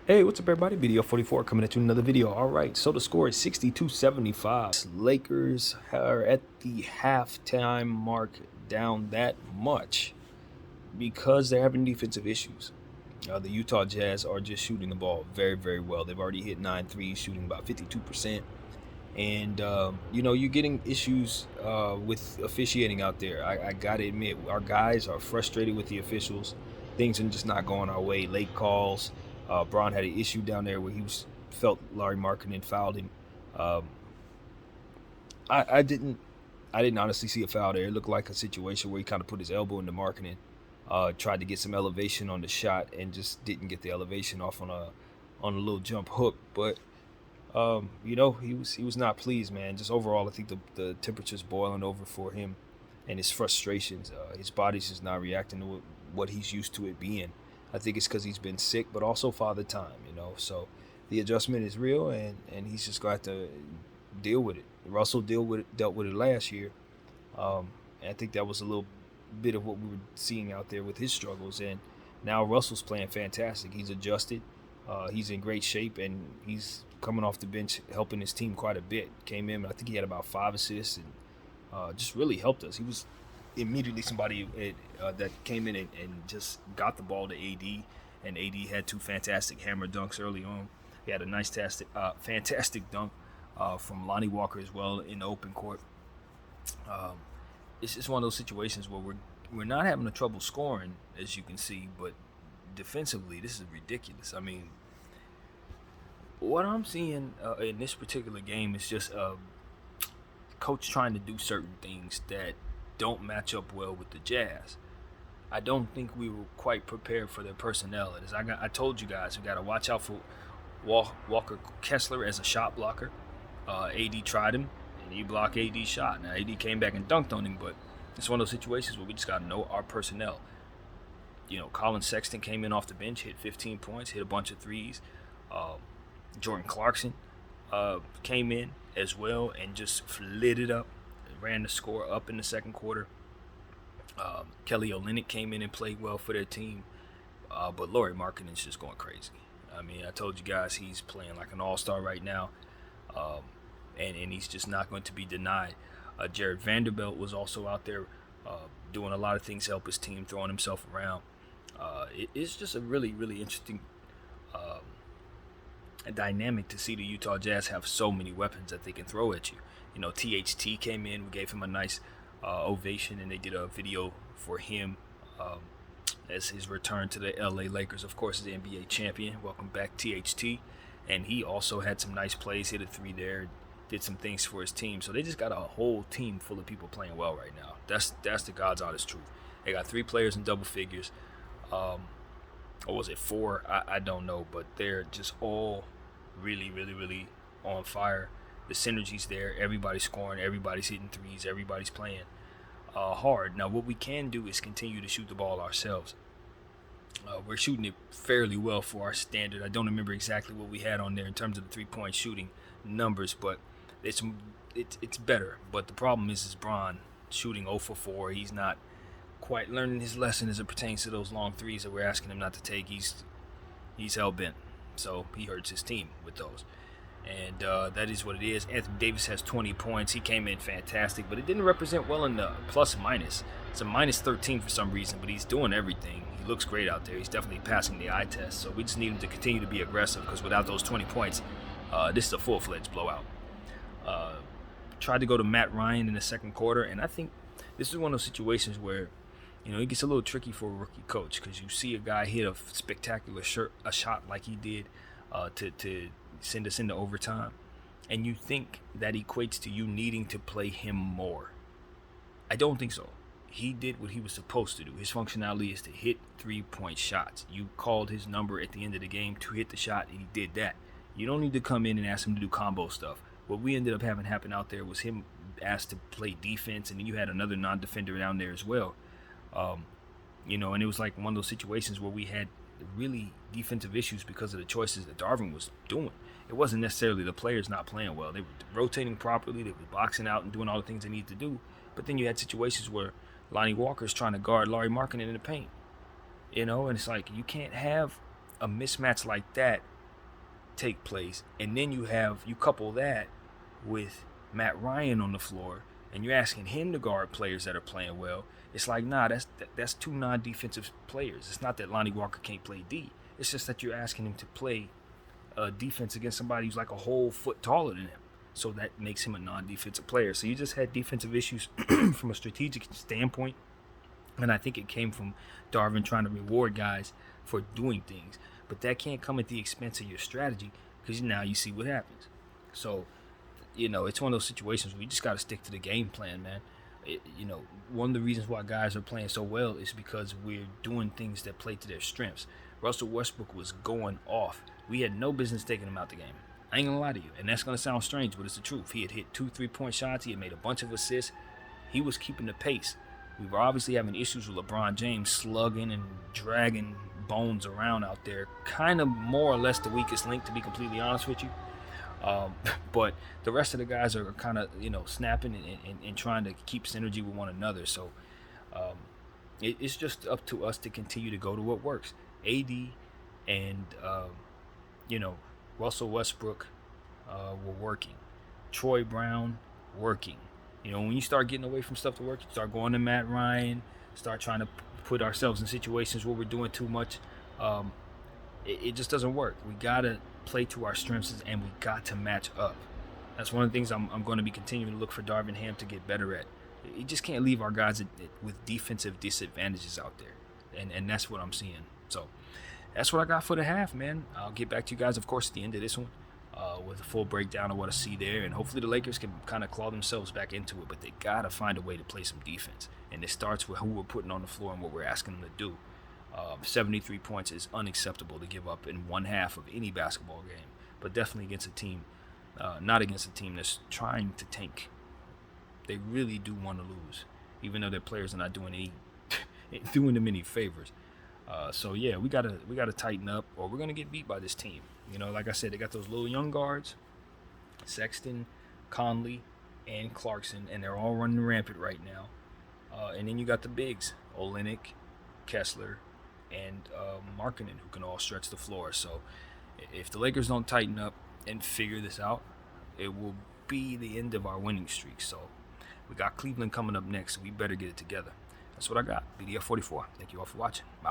Hey, what's up, everybody? Video 44 coming at you with another video. All right, so the score is 62-75. Lakers are at the halftime mark down that much because they're having defensive issues. The Utah Jazz are just shooting the ball very, very well. They've already hit 9 threes, shooting about 52%. And, you're getting issues with officiating out there. I got to admit, our guys are frustrated with the officials. Things are just not going our way. Late calls. Braun had an issue down there where felt Larry Markkinen fouled him. Um, I didn't honestly see a foul there. It looked like a situation where he kind of put his elbow into Markkinen, tried to get some elevation on the shot, and just didn't get the elevation off on a little jump hook. But he was not pleased, man. Just overall, I think the temperature's boiling over for him, and his frustrations. His body's just not reacting to what he's used to it being. I think it's because he's been sick, but also father time. So the adjustment is real, and he's just got to deal with it. Russell dealt with it last year, and I think that was a little bit of what we were seeing out there with his struggles. And now Russell's playing fantastic. He's adjusted. He's in great shape, and he's coming off the bench helping his team quite a bit. Came in, I think he had about 5 assists, and just really helped us. He was immediately somebody that came in and just got the ball to AD, and AD had 2 fantastic hammer dunks early on. He had a fantastic dunk from Lonnie Walker as well in the open court. Um, it's just one of those situations where we're not having a trouble scoring, as you can see, but defensively, this is ridiculous. I mean, what I'm seeing in this particular game is just coach trying to do certain things that don't match up well with the Jazz. I don't think we were quite prepared for their personnel. As I told you guys, we got to watch out for Walker Kessler as a shot blocker. AD tried him, and he blocked AD's shot. Now, AD came back and dunked on him, but it's one of those situations where we just got to know our personnel. Colin Sexton came in off the bench, hit 15 points, hit a bunch of threes. Jordan Clarkson came in as well and just lit it up, ran the score up in the second quarter. Kelly Olynyk came in and played well for their team, but Lauri Markkanen's just going crazy. I mean, I told you guys he's playing like an all-star right now, and he's just not going to be denied. Jared Vanderbilt was also out there doing a lot of things to help his team, throwing himself around. It's just a really, really interesting dynamic to see the Utah Jazz have so many weapons that they can throw at you. THT came in, we gave him a nice ovation, and they did a video for him as his return to the LA Lakers. Of course, the NBA champion. Welcome back, THT. And he also had some nice plays, hit a 3 there, did some things for his team. So they just got a whole team full of people playing well right now. That's the God's honest truth. They got 3 players in double figures. Or was it 4? I don't know, but they're just all really, really, really on fire. The synergy's there. Everybody's scoring. Everybody's hitting threes. Everybody's playing hard. Now, what we can do is continue to shoot the ball ourselves. We're shooting it fairly well for our standard. I don't remember exactly what we had on there in terms of the 3-point shooting numbers, but it's better. But the problem is Braun shooting 0 for 4. He's not quite learning his lesson as it pertains to those long threes that we're asking him not to take. He's hell-bent, so he hurts his team with those. And that is what it is. Anthony Davis has 20 points. He came in fantastic, but it didn't represent well in the plus-minus. It's a minus 13 for some reason, but he's doing everything. He looks great out there. He's definitely passing the eye test, so we just need him to continue to be aggressive, because without those 20 points, this is a full-fledged blowout. Tried to go to Matt Ryan in the second quarter, and I think this is one of those situations where it gets a little tricky for a rookie coach, because you see a guy hit a spectacular shot like he did to send us into overtime, and you think that equates to you needing to play him more. I don't think so. He did what he was supposed to do. His functionality is to hit 3-point shots. You called his number at the end of the game to hit the shot, and he did that. You don't need to come in and ask him to do combo stuff. What we ended up having happen out there was him asked to play defense, and then you had another non-defender down there as well. And it was like one of those situations where we had really defensive issues because of the choices that Darvin was doing. It wasn't necessarily the players not playing well. They were rotating properly. They were boxing out and doing all the things they needed to do. But then you had situations where Lonnie Walker's trying to guard Larry Markkinen in the paint. And it's like you can't have a mismatch like that take place, and then you couple that with Matt Ryan on the floor, and you're asking him to guard players that are playing well. It's like, nah, that's two non-defensive players. It's not that Lonnie Walker can't play D. It's just that you're asking him to play defense against somebody who's like a whole foot taller than him. So that makes him a non-defensive player. So you just had defensive issues from a strategic standpoint. And I think it came from Darvin trying to reward guys for doing things. But that can't come at the expense of your strategy, because now you see what happens. So, it's one of those situations where you just got to stick to the game plan, man. One of the reasons why guys are playing so well is because we're doing things that play to their strengths. Russell Westbrook was going off. We had no business taking him out the game. I ain't going to lie to you. And that's going to sound strange, but it's the truth. He had hit 2 3-point shots. He had made a bunch of assists. He was keeping the pace. We were obviously having issues with LeBron James slugging and dragging bones around out there. Kind of more or less the weakest link, to be completely honest with you. But the rest of the guys are kind of, snapping and trying to keep synergy with one another. So it's just up to us to continue to go to what works. AD and, Russell Westbrook were working. Troy Brown working. When you start getting away from stuff to work, you start going to Matt Ryan, start trying to put ourselves in situations where we're doing too much. It just doesn't work. We got to play to our strengths, and we got to match up. That's one of the things I'm going to be continuing to look for Darvin Ham to get better at. You just can't leave our guys with defensive disadvantages out there. And that's what I'm seeing. So that's what I got for the half, man. I'll get back to you guys, of course, at the end of this one. With a full breakdown of what I see there. And hopefully the Lakers can kind of claw themselves back into it. But they got to find a way to play some defense. And it starts with who we're putting on the floor and what we're asking them to do. 73 points is unacceptable to give up in one half of any basketball game. But definitely against a team, not against a team that's trying to tank. They really do want to lose. Even though their players are not doing them any favors. So yeah, we gotta tighten up, or we're gonna get beat by this team. Like I said, they got those little young guards, Sexton, Conley, and Clarkson, and they're all running rampant right now. And then you got the bigs, Olynyk, Kessler, and Markkanen, who can all stretch the floor. So if the Lakers don't tighten up and figure this out, it will be the end of our winning streak. So we got Cleveland coming up next, so we better get it together. That's what I got. BDF 44. Thank you all for watching. Bye.